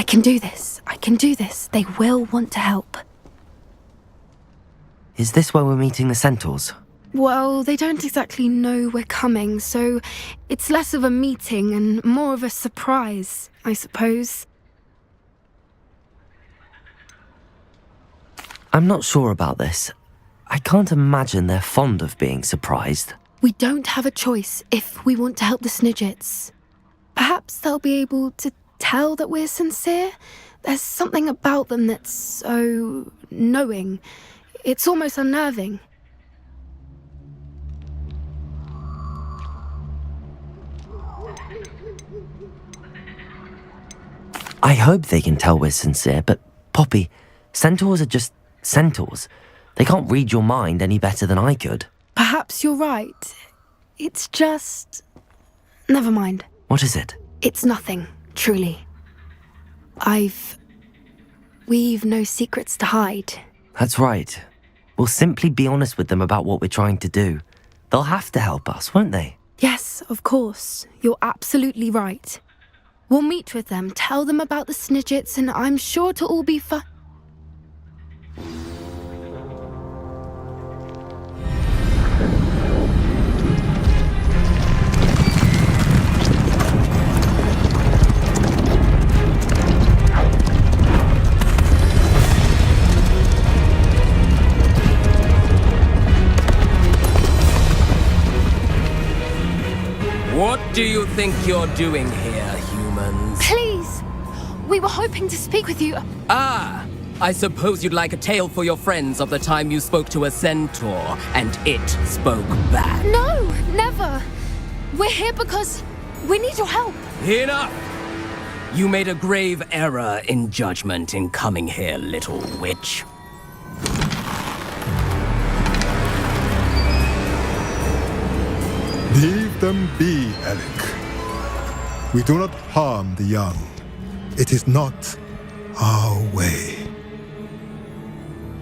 can do this. I can do this. They will want to help. Is this where we're meeting the Centaurs? Well, they don't exactly know we're coming, so it's less of a meeting and more of a surprise, I suppose. I'm not sure about this. I can't imagine they're fond of being surprised. We don't have a choice if we want to help the Snidgets. Perhaps they'll be able to tell that we're sincere. There's something about them that's so knowing. It's almost unnerving. I hope they can tell we're sincere, but Poppy, Centaurs are just Centaurs. They can't read your mind any better than I could. Perhaps you're right. It's just... Never mind. What is it? It's nothing, truly. We've no secrets to hide. That's right. We'll simply be honest with them about what we're trying to do. They'll have to help us, won't they? Yes, of course. You're absolutely right. We'll meet with them, tell them about the Snidgets, and I'm sure it'll all be fun. What do you think you're doing here, humans? Please! We were hoping to speak with you. Ah! I suppose you'd like a tale for your friends of the time you spoke to a centaur, and it spoke back. No, never! We're here because we need your help. Enough! You made a grave error in judgment in coming here, little witch. Leave them be, Alec. We do not harm the young. It is not our way.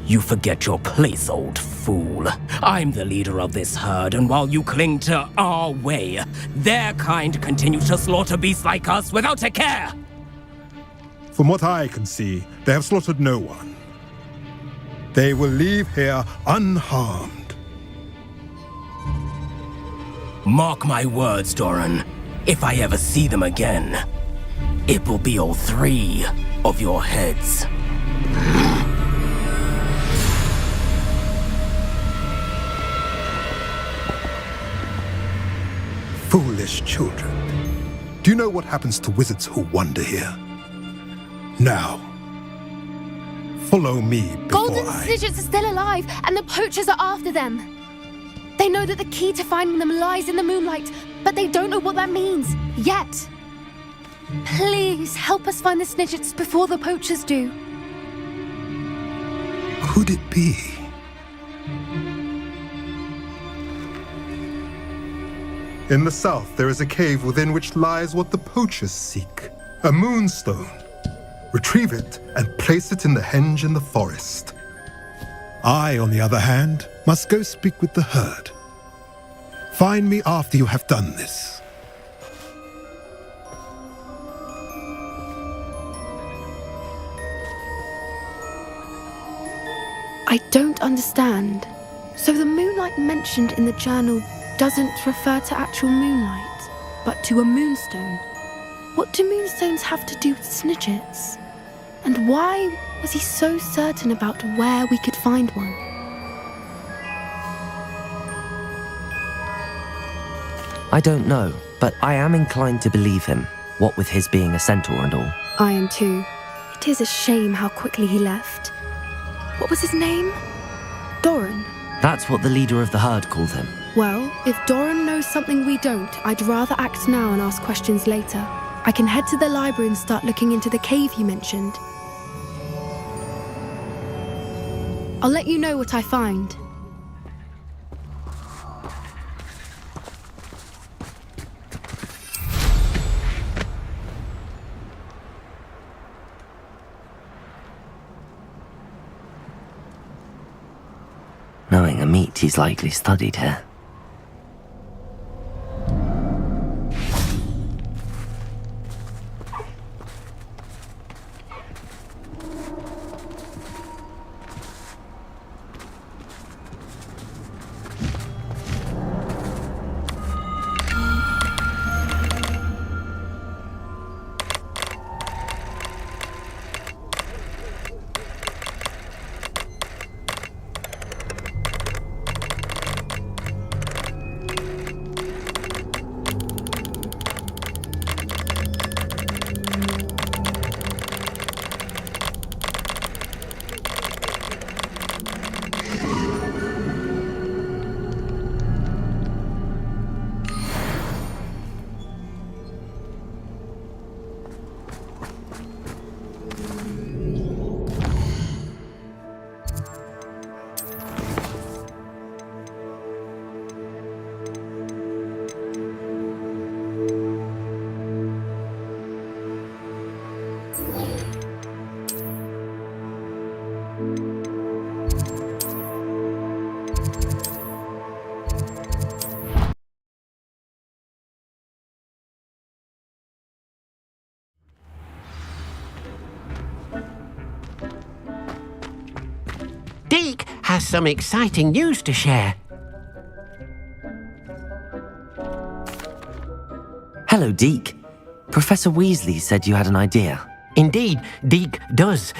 You forget your place, old fool. I'm the leader of this herd, and while you cling to our way, their kind continue to slaughter beasts like us without a care! From what I can see, they have slaughtered no one. They will leave here unharmed. Mark my words, Doran. If I ever see them again, it will be all 3 of your heads. Foolish children. Do you know what happens to wizards who wander here? Now, follow me before Golden Snidgets are still alive, and the poachers are after them. They know that the key to finding them lies in the moonlight, but they don't know what that means, yet. Please, help us find the Snidgets before the poachers do. Could it be? In the south, there is a cave within which lies what the poachers seek. A moonstone. Retrieve it and place it in the henge in the forest. I, on the other hand, must go speak with the herd. Find me after you have done this. I don't understand. So the moonlight mentioned in the journal doesn't refer to actual moonlight, but to a moonstone. What do moonstones have to do with Snidgets? And why was he so certain about where we could find one? I don't know, but I am inclined to believe him, what with his being a centaur and all. I am too. It is a shame how quickly he left. What was his name? Doran. That's what the leader of the herd called him. Well, if Doran knows something we don't, I'd rather act now and ask questions later. I can head to the library and start looking into the cave you mentioned. I'll let you know what I find. Knowing a meat he's likely studied here. Deke has some exciting news to share. Hello, Deke. Professor Weasley said you had an idea. Indeed, Deke does.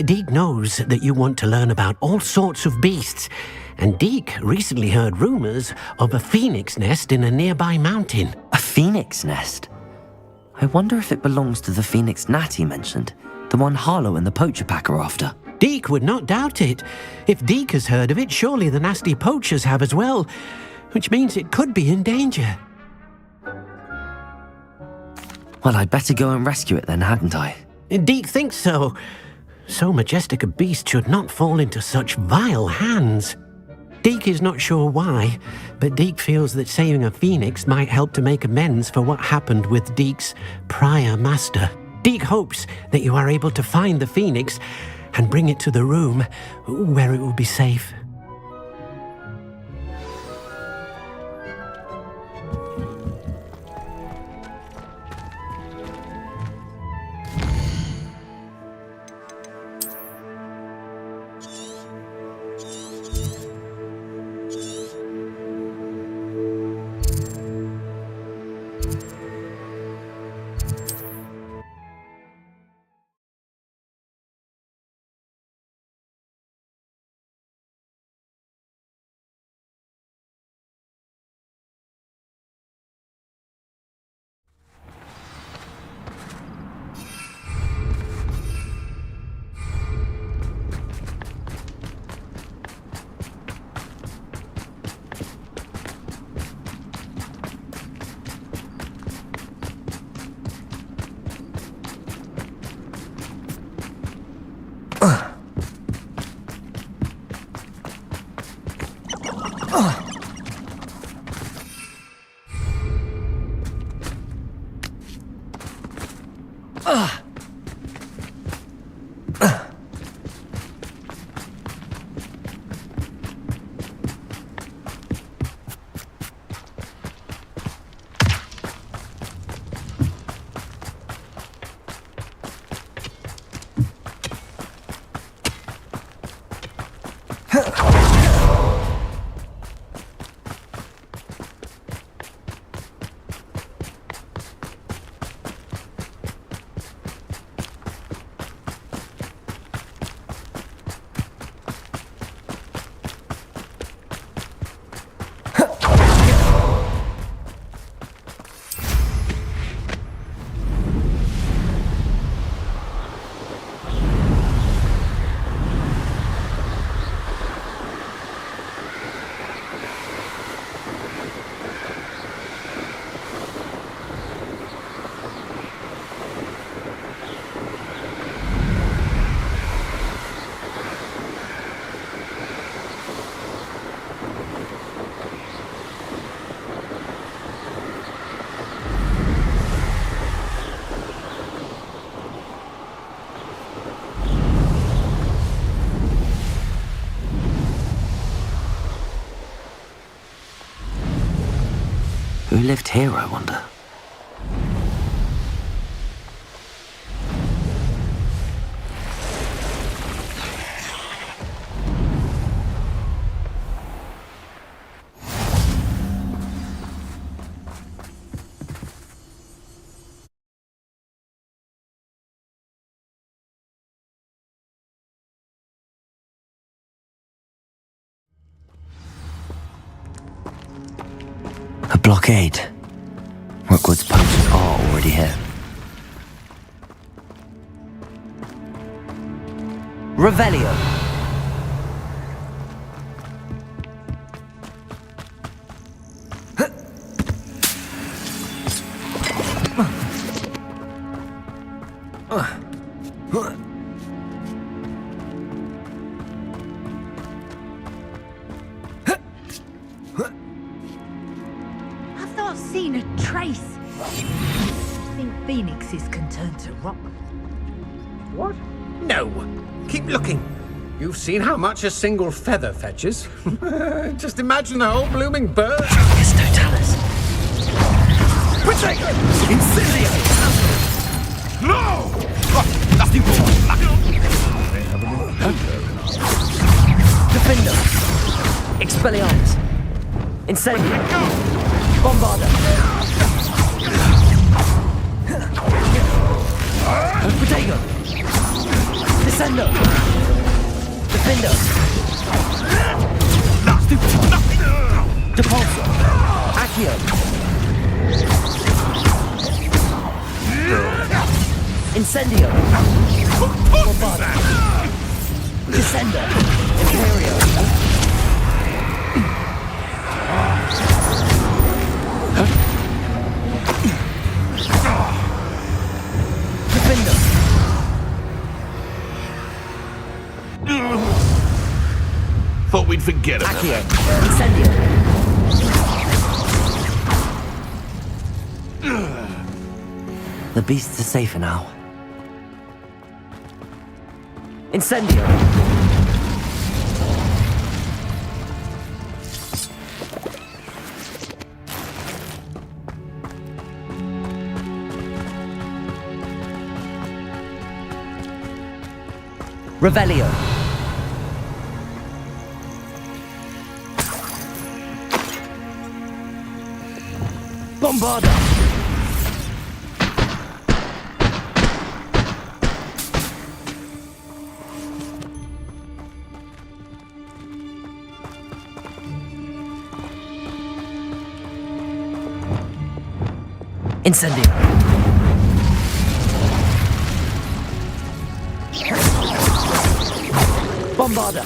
Deke knows that you want to learn about all sorts of beasts, and Deke recently heard rumors of a phoenix nest in a nearby mountain. A phoenix nest? I wonder if it belongs to the phoenix gnat he mentioned, the one Harlow and the poacher pack are after. Deke would not doubt it. If Deke has heard of it, surely the nasty poachers have as well, which means it could be in danger. Well, I'd better go and rescue it then, hadn't I? Deke thinks so. So majestic a beast should not fall into such vile hands. Deke is not sure why, but Deke feels that saving a phoenix might help to make amends for what happened with Deke's prior master. Deke hopes that you are able to find the phoenix and bring it to the room where it will be safe. Who lived here, I wonder? A blockade. Rookwood's poachers are already here. Revelio! I've not seen a trace. I think phoenixes can turn to rock. What? No. Keep looking. You've seen how much a single feather fetches. Just imagine the whole blooming bird. It's Totalis. Witchcraft! Incendio! No! Gott, lass ihn vor! Defender. Expelliarmus. Incendio. Bombarda. Protego. Descendo. Defender. Depulso. Accio. Incendio. Bombarda. Descendo. Imperio. Defender. Thought we'd forget about Accio. it. Incendio. The beasts are safer now. Incendio. Revelio. Bombarda. Incendio. Bombarda.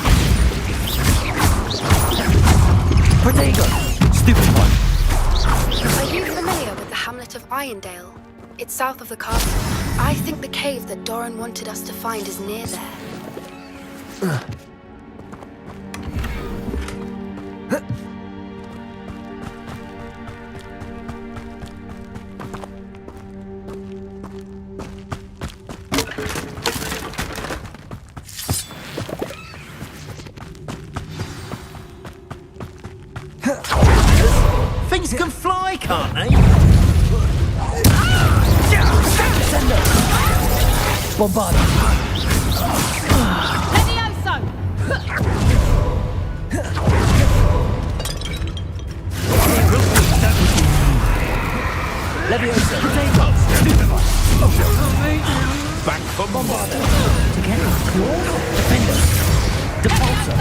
Protego. Stupid one. Are you familiar with the hamlet of Irondale? It's south of the castle. I think the cave that Doran wanted us to find is near there. Things can fly, can't they? Bombarda. Leviosa. Back for Bombarda. Together. Defender. Depulso.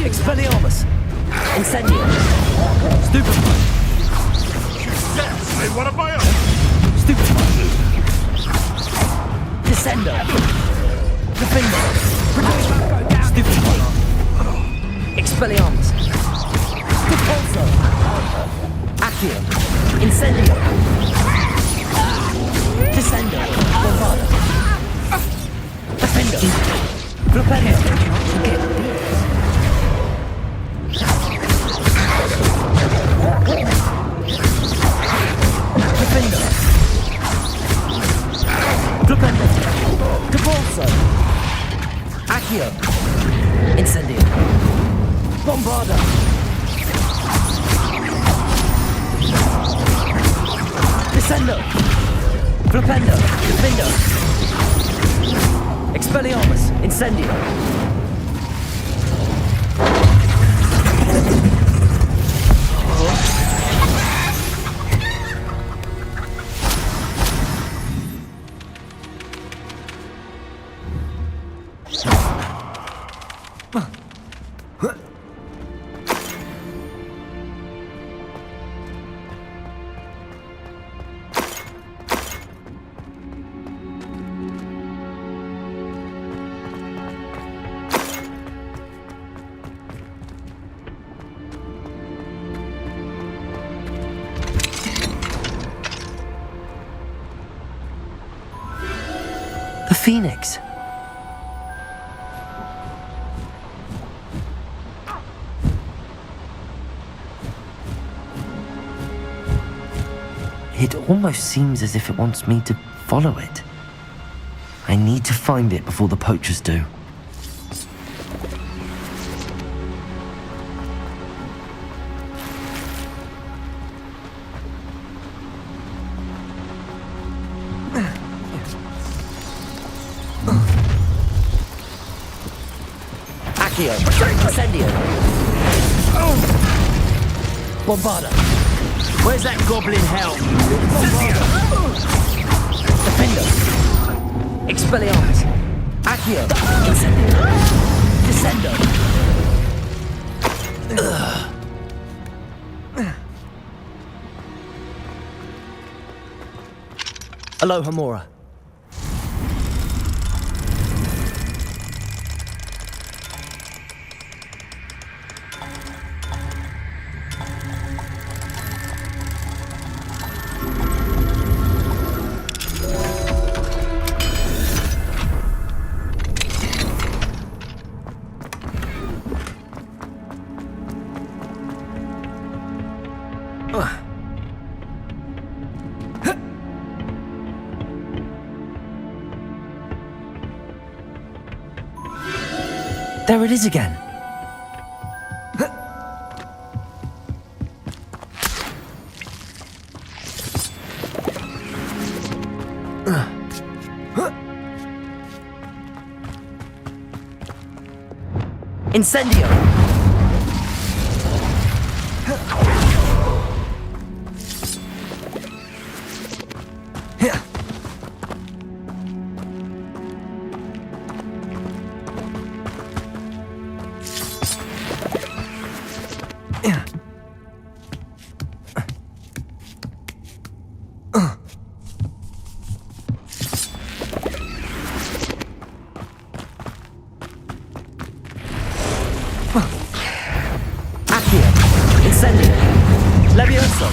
Expelliarmus. Incendio. Stupefy. Hey, what am I up? Stupefy. Descendo. Defender. Stupefy. Expelliarmus. Depulso. Accio. Incendio. Descendo. Bombarda. Defender. Prepare. Defender. Propender. Depulso. Accio. Incendio. Bombarda. Descendo. Propender. Defender. Expelliarmus. Incendio. The Phoenix. It almost seems as if it wants me to follow it. I need to find it before the poachers do. Accio. Incendio. Bombarda. Where's that goblin hell? Defendo. Expelliarmus. Accio. Incendio. Descendo. Aloha Mora. There it is again. Incendio. Levioso.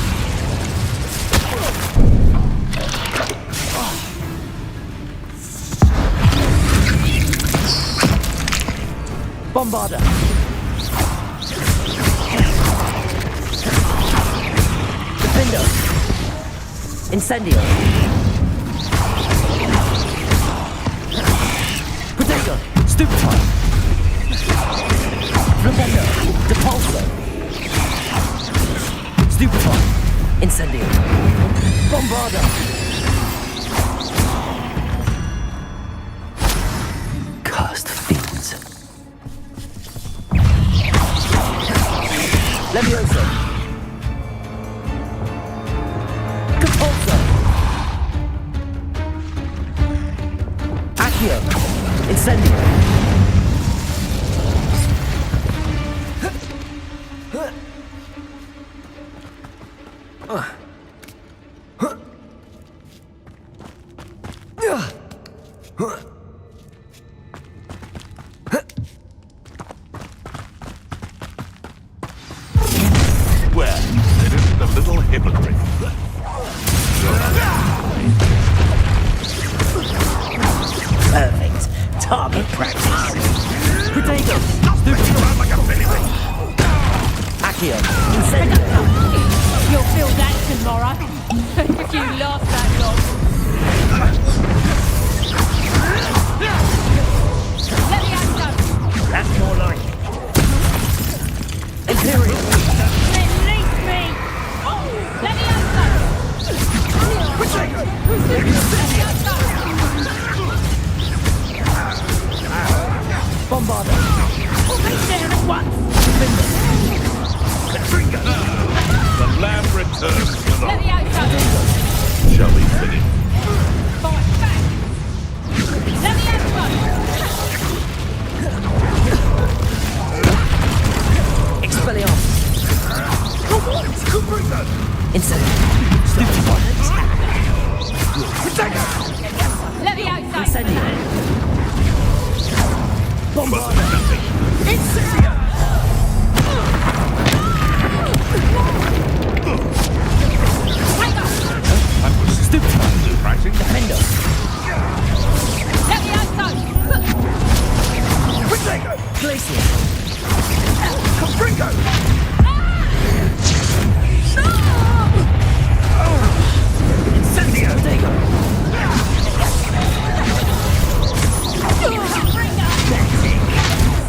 Bombarda. Defendo. Incendio. Potato. Stupefy. Flipendo. Depulso. Stupefy. Incendio. Bombarda. Cursed fiends. Levioso. Compulso. Accio. Incendio. Where considered the little hypocrite. Perfect. Target practice. Potato. Around like a baby. Accio. Incendio. You'll feel that tomorrow. If you last that long. Let me out. That's more like it. Imperial. Release me. Let me out. Bombarda. Put me down at once. The lamb returns to Let me the... out. Shall we finish? Fight back. Let me out. Expelliarmus. Incendio. Stupefy. Let me out. Incendio. Bombarda. Incendio. That was Stupefy. surprising. Defendo. Let me out. Glacier. Confringo. Incendio. Potato.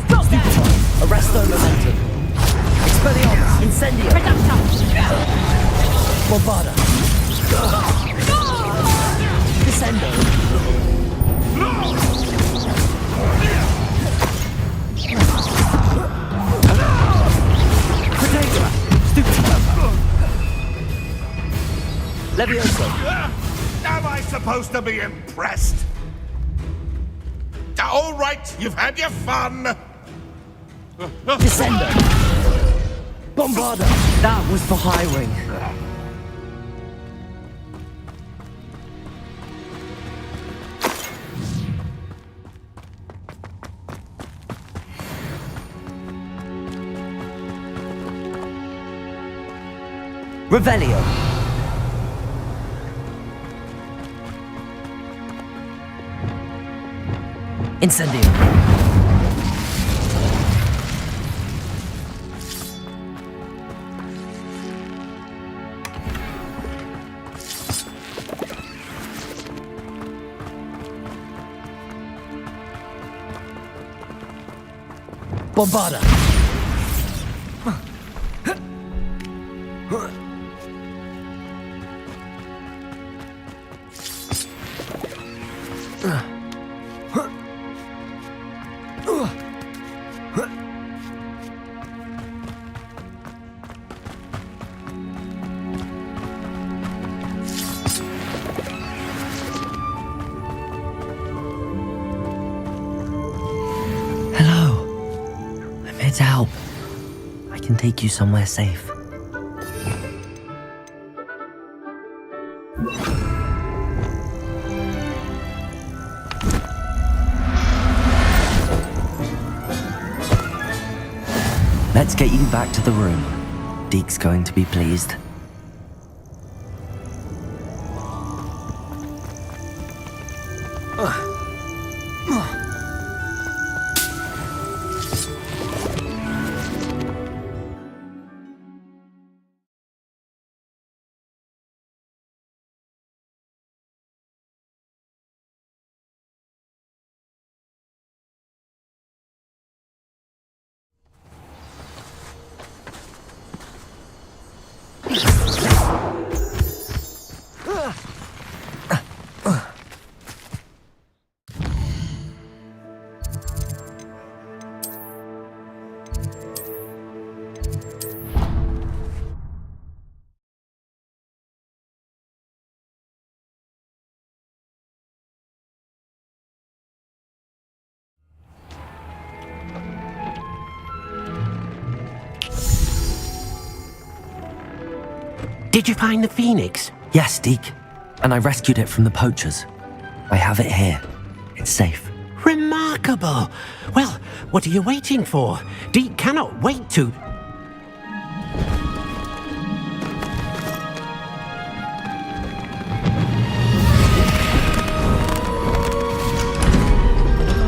Stop that. Arresto momentum. Expelliarmus. Incendio. Bombarda. Descendo. Levioso! Am I supposed to be impressed? All right, you've had your fun. Descender! Bombarda! That was for hiring. Revelio! Incendio! Bombarda! Hello. I'm here to help. I can take you somewhere safe. Let's get you back to the room. Deke's going to be pleased. Did you find the Phoenix? Yes, Deke. And I rescued it from the poachers. I have it here. It's safe. Remarkable! Well, what are you waiting for? Deke cannot wait to...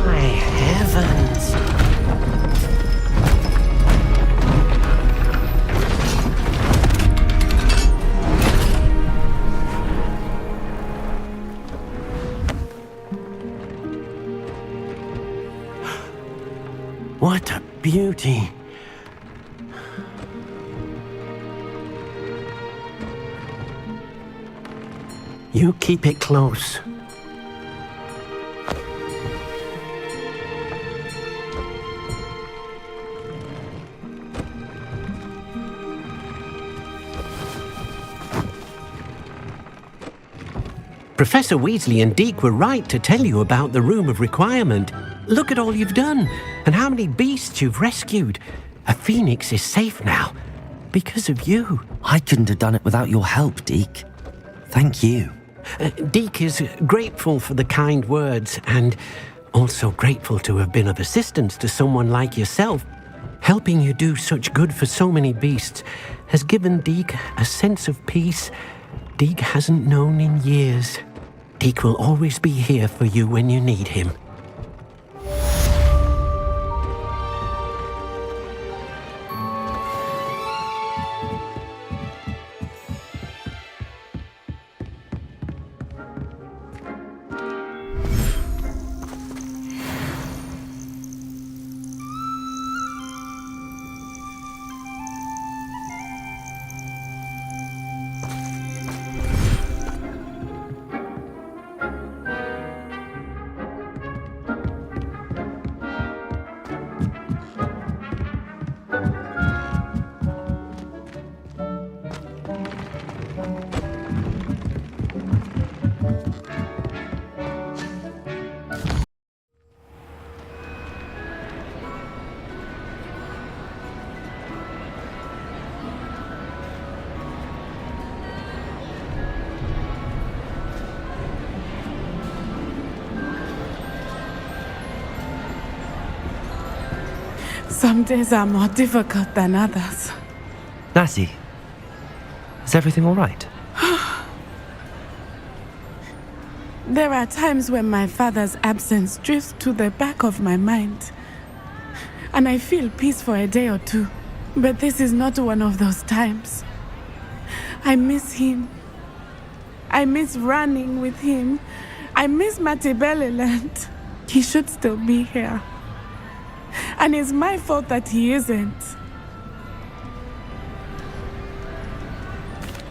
My heavens! What a beauty! You keep it close. Professor Weasley and Deke were right to tell you about the Room of Requirement. Look at all you've done, and how many beasts you've rescued. A phoenix is safe now, because of you. I couldn't have done it without your help, Deke. Thank you. Deke is grateful for the kind words, and also grateful to have been of assistance to someone like yourself. Helping you do such good for so many beasts has given Deke a sense of peace Deke hasn't known in years. Deke will always be here for you when you need him. Some days are more difficult than others. Natty, is everything all right? There are times when my father's absence drifts to the back of my mind, and I feel peace for a day or two. But this is not one of those times. I miss him. I miss running with him. I miss Matibeleland. He should still be here. And it's my fault that he isn't.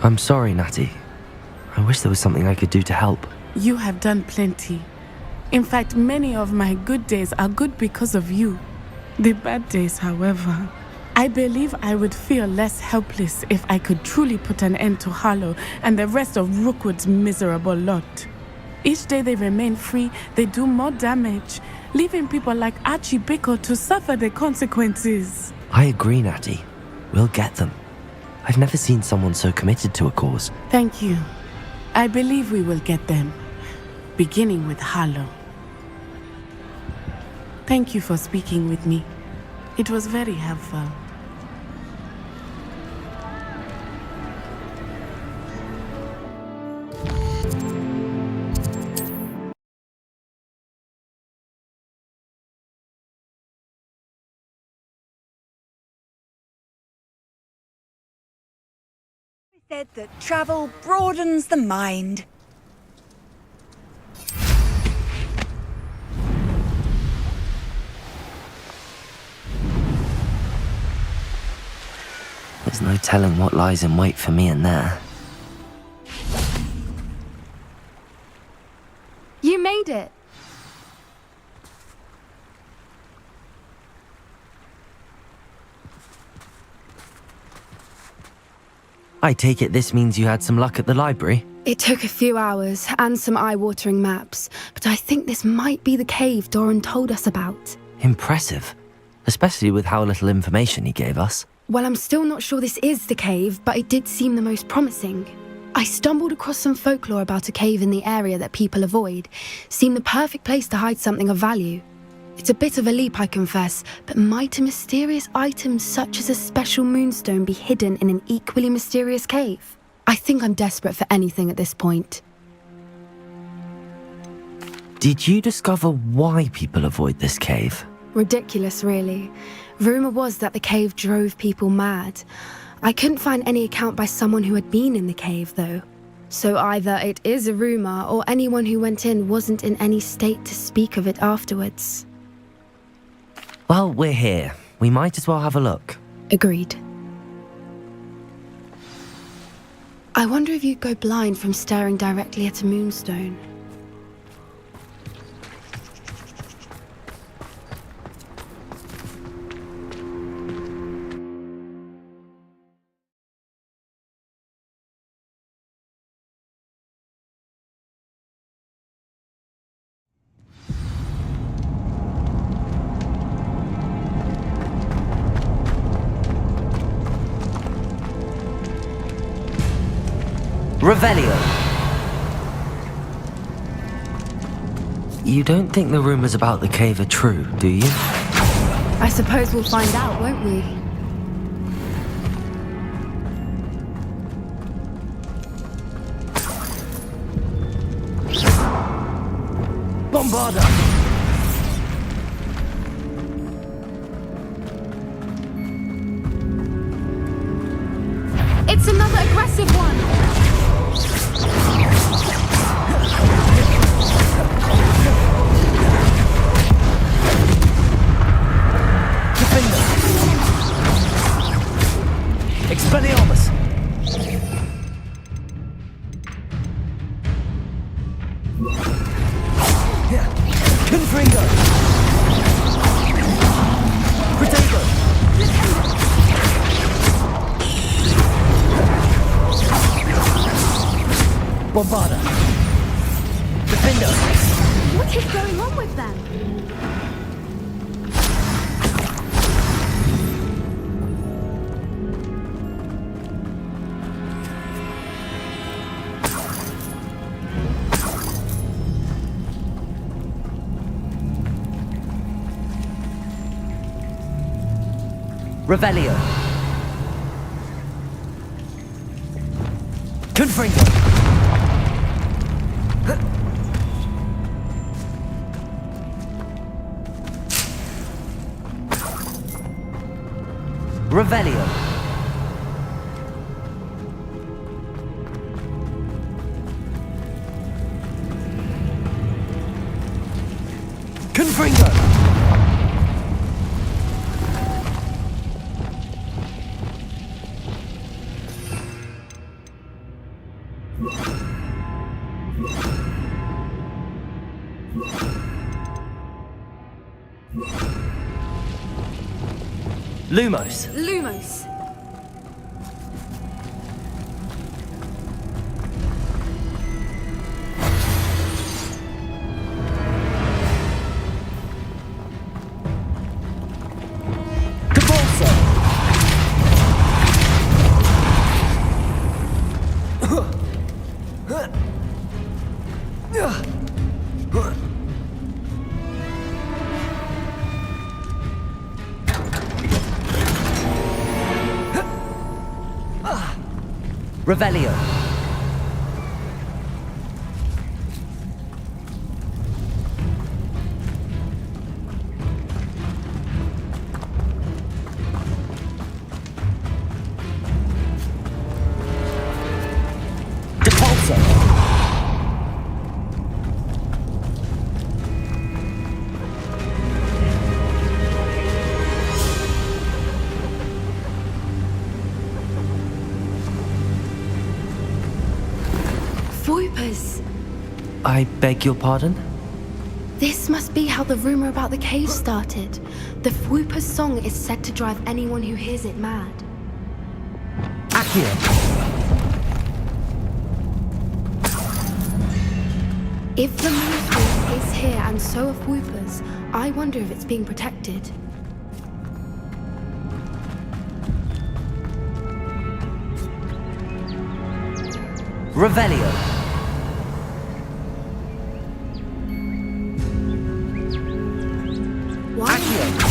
I'm sorry, Natty. I wish there was something I could do to help. You have done plenty. In fact, many of my good days are good because of you. The bad days, however, I believe I would feel less helpless if I could truly put an end to Harlow and the rest of Rookwood's miserable lot. Each day they remain free, they do more damage, leaving people like Archie Bickle to suffer the consequences. I agree, Natty. We'll get them. I've never seen someone so committed to a cause. Thank you. I believe we will get them, beginning with Harlow. Thank you for speaking with me. It was very helpful. Said that travel broadens the mind. There's no telling what lies in wait for me in there. You made it. I take it this means you had some luck at the library? It took a few hours and some eye-watering maps, but I think this might be the cave Doran told us about. Impressive. Especially with how little information he gave us. Well, I'm still not sure this is the cave, but it did seem the most promising. I stumbled across some folklore about a cave in the area that people avoid. Seemed the perfect place to hide something of value. It's a bit of a leap, I confess, but might a mysterious item such as a special moonstone be hidden in an equally mysterious cave? I think I'm desperate for anything at this point. Did you discover why people avoid this cave? Ridiculous, really. Rumour was that the cave drove people mad. I couldn't find any account by someone who had been in the cave, though. So either it is a rumour, or anyone who went in wasn't in any state to speak of it afterwards. Well, we're here. We might as well have a look. Agreed. I wonder if you'd go blind from staring directly at a moonstone. Revelio! You don't think the rumours about the cave are true, do you? I suppose we'll find out, won't we? Bombarda! It's another aggressive one! Expelliarmus! Confringo! Protego! Bombarda! Defender! What is going on with them? Revelio. Confringo. Revelio. Confringo. Lumos. Lumos. Revelio. Depulso. Voipers. I beg your pardon? This must be how the rumor about the cave started. The Fwooper's song is said to drive anyone who hears it mad. Accio. If the moonstone is here and so are Fwoopers, I wonder if it's being protected. Revelio. Why am I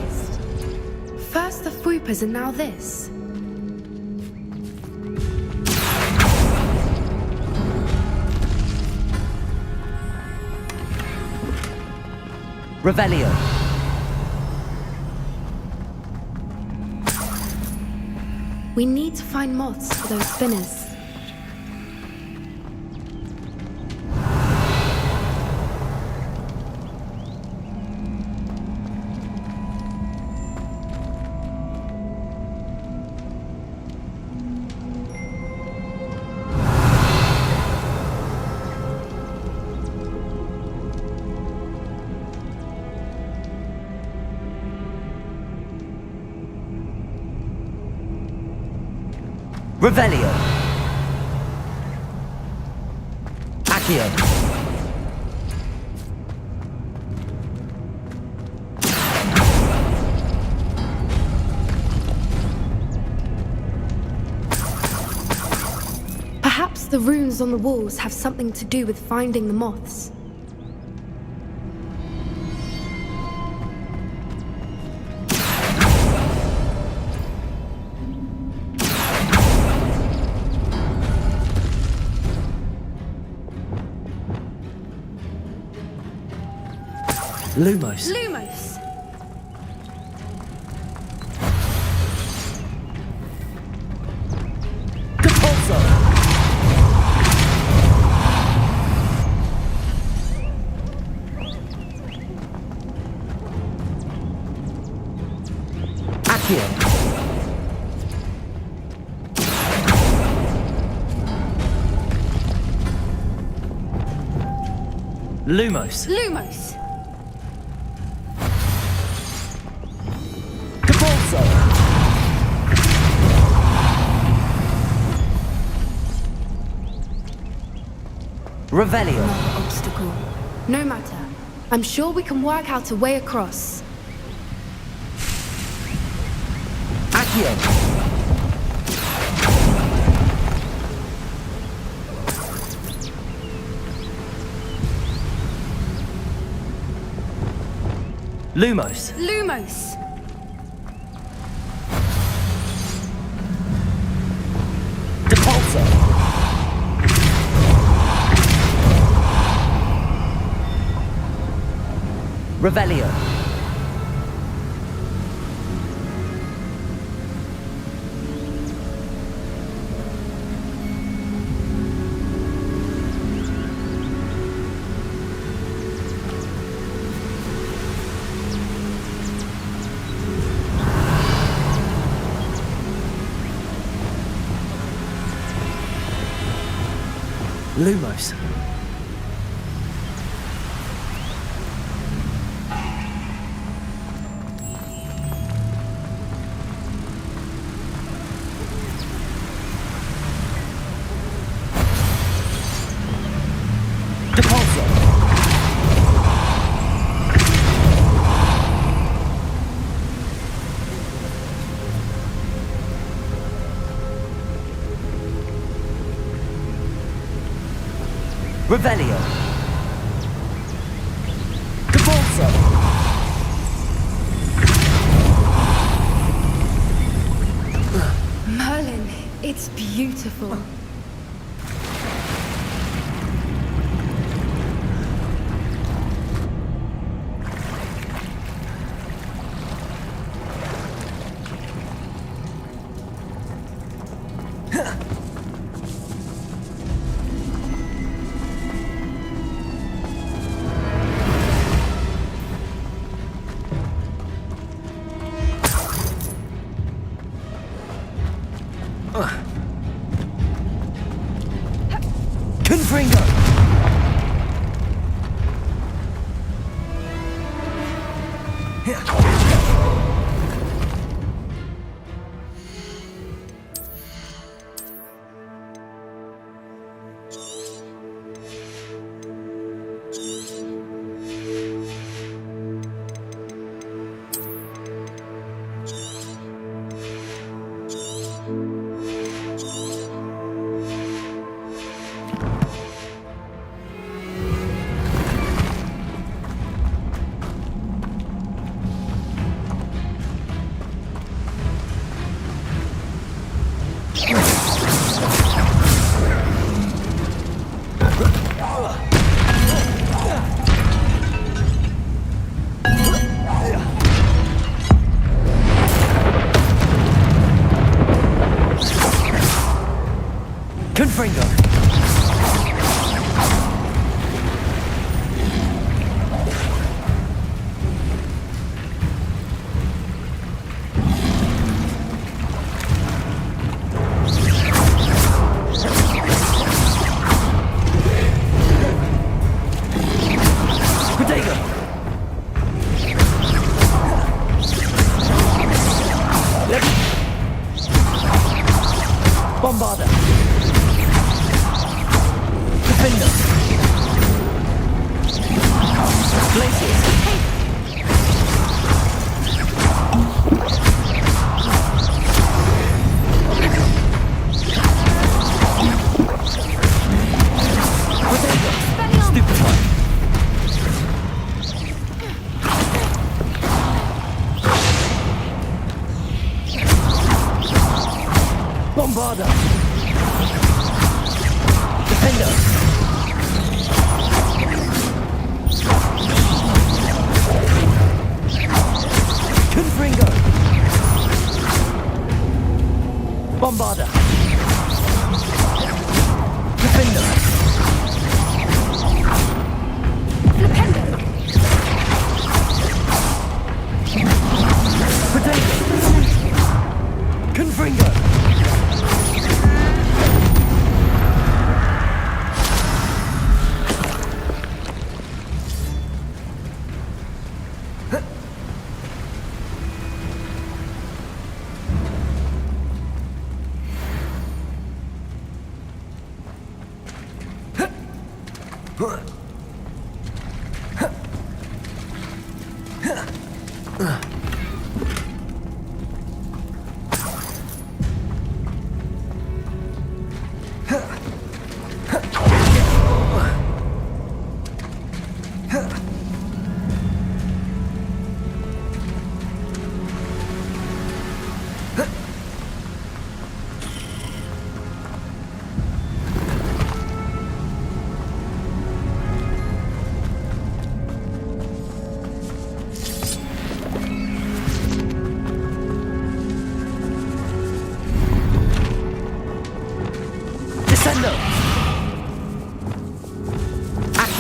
surprised? First the Fwoopers and now this. Revelio. We need to find moths for those spinners. Revelio. Accio. Perhaps the runes on the walls have something to do with finding the moths. Lumos. Lumos! Depulso. Accio. Lumos. Lumos! Depulso. Revelio. Another obstacle. No matter. I'm sure we can work out a way across. Accio. Lumos. Lumos! Revelio. Lumos. Revelio. Cabalso. Merlin, it's beautiful. Confringo. Confringo. Protego. Bombarda. Defender. Glaciers. Stupefy. Bombarda. Defender. Confringo. Bombarda. Defender. Flipendo. Potato. Confringo.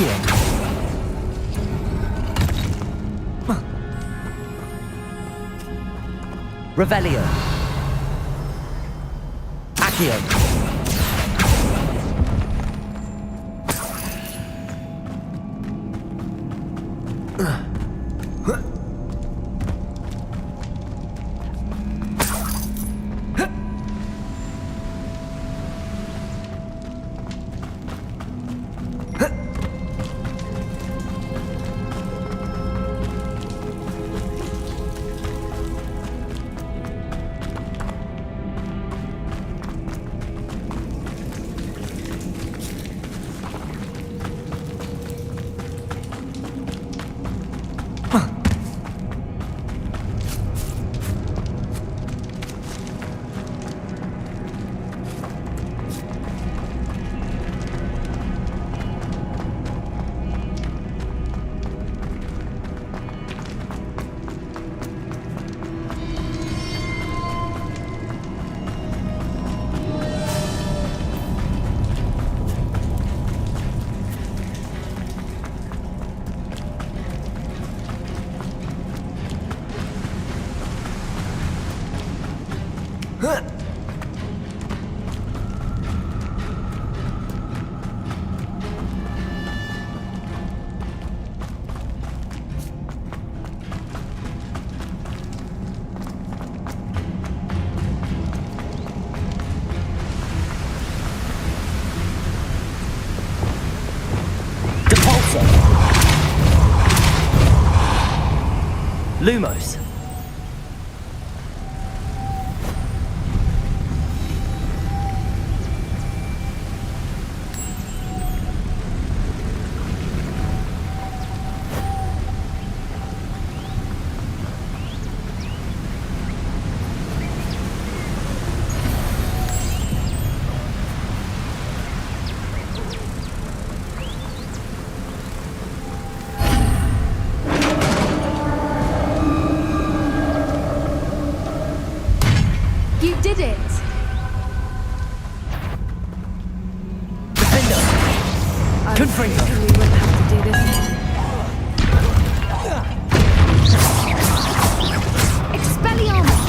Accio. Revelio. Accio. Lumos. You did it! Confringo. We wouldn't have to do this again. Expelliarmus!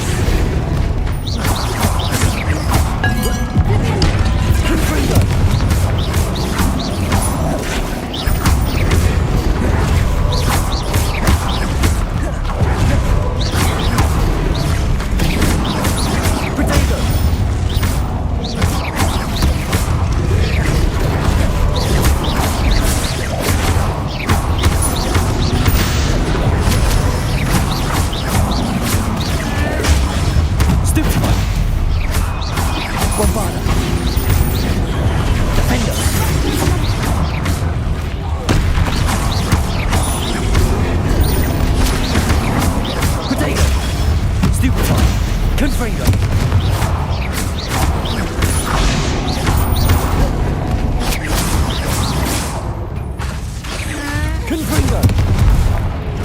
Confringo.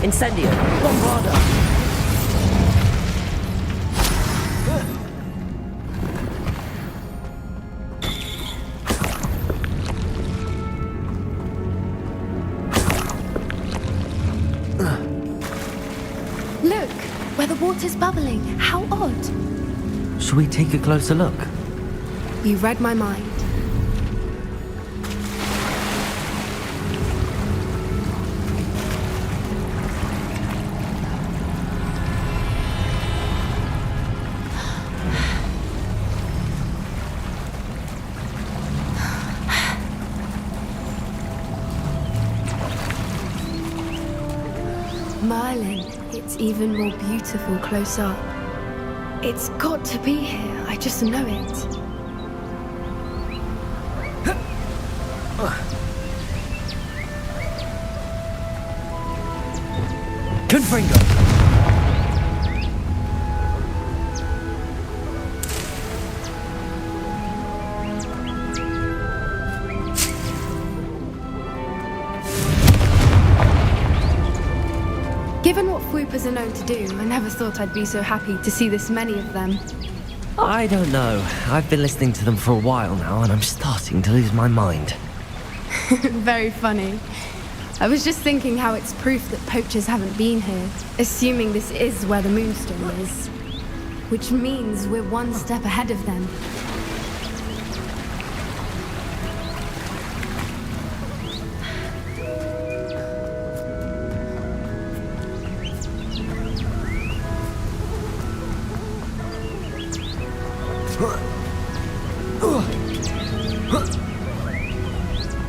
Incendio. Bombarda. Look, where the water's bubbling. How odd. Shall we take a closer look? You read my mind. Merlin, it's even more beautiful close up. It's got to be here, I just know it. Confringo. Given what Fwoopas are known to do, I never thought I'd be so happy to see this many of them. I don't know. I've been listening to them for a while now, and I'm starting to lose my mind. Very funny. I was just thinking how it's proof that poachers haven't been here, assuming this is where the Moonstone is. Which means we're one step ahead of them.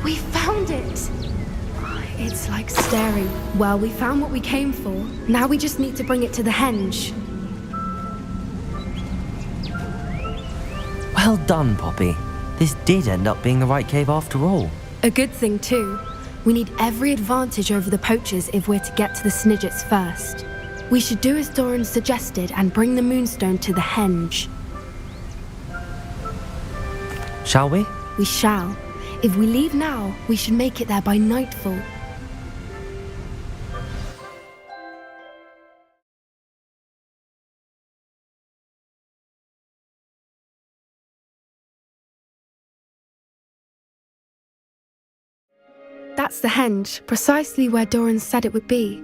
We found it! It's like staring. Well, we found what we came for. Now we just need to bring it to the henge. Well done, Poppy. This did end up being the right cave after all. A good thing, too. We need every advantage over the poachers if we're to get to the Snidgets first. We should do as Doran suggested and bring the Moonstone to the henge. Shall we? We shall. If we leave now, we should make it there by nightfall. That's the henge, precisely where Doran said it would be.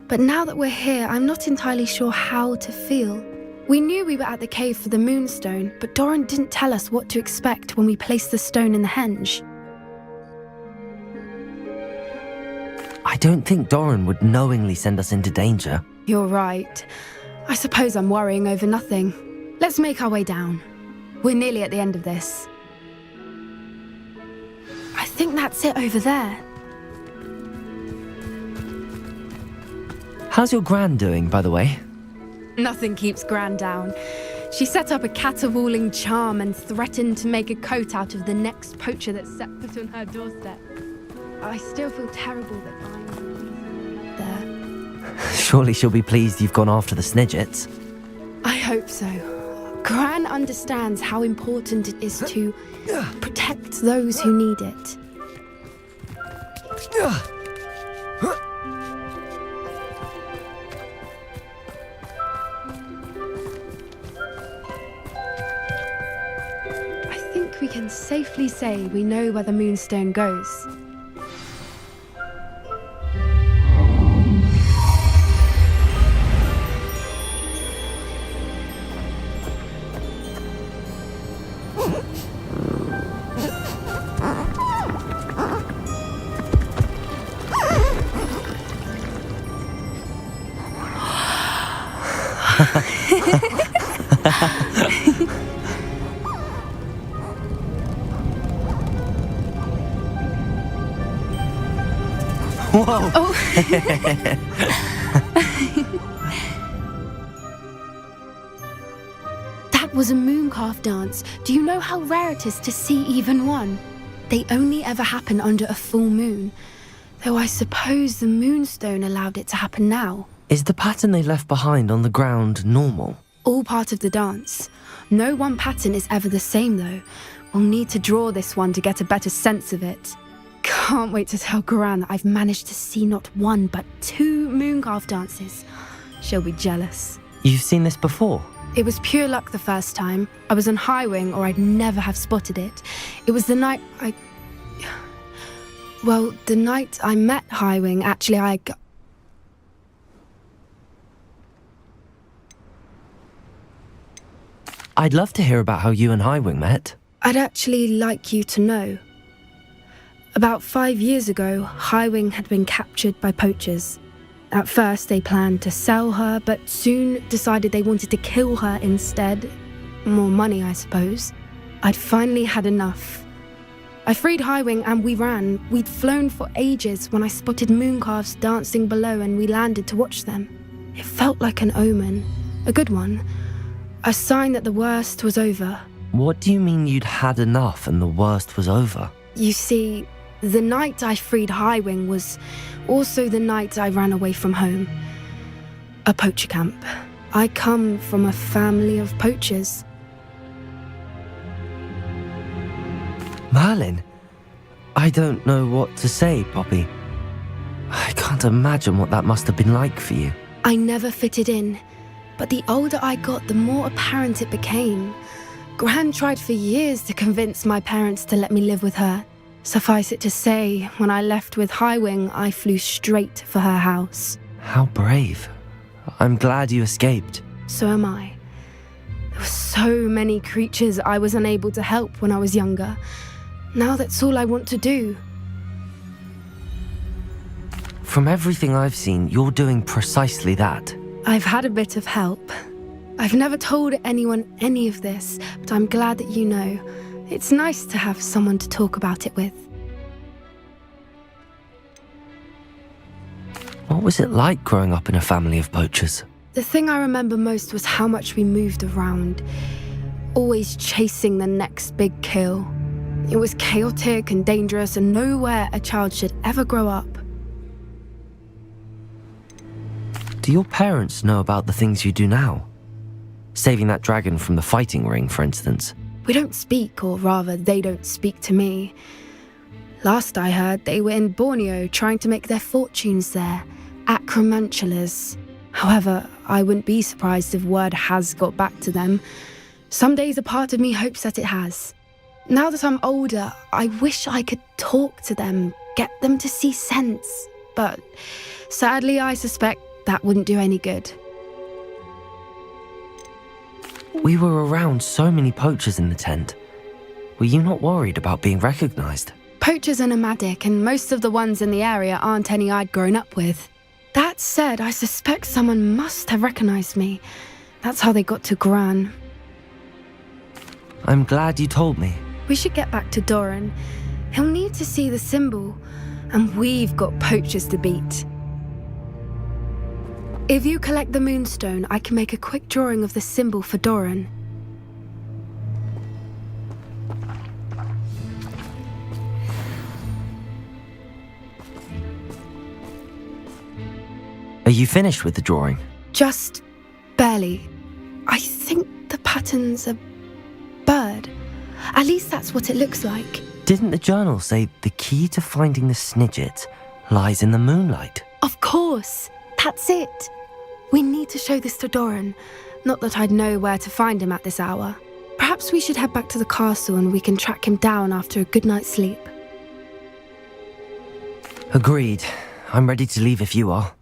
But now that we're here, I'm not entirely sure how to feel. We knew we were at the cave for the Moonstone, but Doran didn't tell us what to expect when we placed the stone in the henge. I don't think Doran would knowingly send us into danger. You're right. I suppose I'm worrying over nothing. Let's make our way down. We're nearly at the end of this. I think that's it over there. How's your gran doing, by the way? Nothing keeps Gran down. She set up a caterwauling charm and threatened to make a coat out of the next poacher that set foot on her doorstep. I still feel terrible that I'm there. Surely she'll be pleased you've gone after the Snidgets. I hope so. Gran understands how important it is to protect those who need it. I think we can safely say we know where the Moonstone goes. Whoa! Oh. That was a mooncalf dance. Do you know how rare it is to see even one? They only ever happen under a full moon. Though I suppose the Moonstone allowed it to happen now. Is the pattern they left behind on the ground normal? All part of the dance. No one pattern is ever the same, though. We'll need to draw this one to get a better sense of it. Can't wait to tell Gran that I've managed to see not one, but 2 mooncalf dances. She'll be jealous. You've seen this before? It was pure luck the first time. I was on Highwing, or I'd never have spotted it. It was the night the night I met Highwing, actually, I'd love to hear about how you and Highwing met. I'd actually like you to know. About 5 years ago, Highwing had been captured by poachers. At first, they planned to sell her, but soon decided they wanted to kill her instead. More money, I suppose. I'd finally had enough. I freed Highwing and we ran. We'd flown for ages when I spotted mooncalves dancing below and we landed to watch them. It felt like an omen. A good one. A sign that the worst was over. What do you mean you'd had enough and the worst was over? You see, the night I freed Highwing was also the night I ran away from home. A poacher camp. I come from a family of poachers. Merlin? I don't know what to say, Poppy. I can't imagine what that must have been like for you. I never fitted in, but the older I got, the more apparent it became. Gran tried for years to convince my parents to let me live with her. Suffice it to say, when I left with Highwing, I flew straight for her house. How brave. I'm glad you escaped. So am I. There were so many creatures I was unable to help when I was younger. Now that's all I want to do. From everything I've seen, you're doing precisely that. I've had a bit of help. I've never told anyone any of this, but I'm glad that you know. It's nice to have someone to talk about it with. What was it like growing up in a family of poachers? The thing I remember most was how much we moved around, always chasing the next big kill. It was chaotic and dangerous, and nowhere a child should ever grow up. Do your parents know about the things you do now? Saving that dragon from the fighting ring, for instance. We don't speak, or rather, they don't speak to me. Last I heard, they were in Borneo trying to make their fortunes there, acromantulas. However, I wouldn't be surprised if word has got back to them. Some days a part of me hopes that it has. Now that I'm older, I wish I could talk to them, get them to see sense. But sadly, I suspect that wouldn't do any good. We were around so many poachers in the tent. Were you not worried about being recognized? Poachers are nomadic, and most of the ones in the area aren't any I'd grown up with. That said, I suspect someone must have recognized me. That's how they got to Gran. I'm glad you told me. We should get back to Doran. He'll need to see the symbol, and we've got poachers to beat. If you collect the moonstone, I can make a quick drawing of the symbol for Doran. Are you finished with the drawing? Just barely. I think the pattern's a bird. At least that's what it looks like. Didn't the journal say the key to finding the Snidget lies in the moonlight? Of course. That's it. We need to show this to Doran. Not that I'd know where to find him at this hour. Perhaps we should head back to the castle and we can track him down after a good night's sleep. Agreed. I'm ready to leave if you are.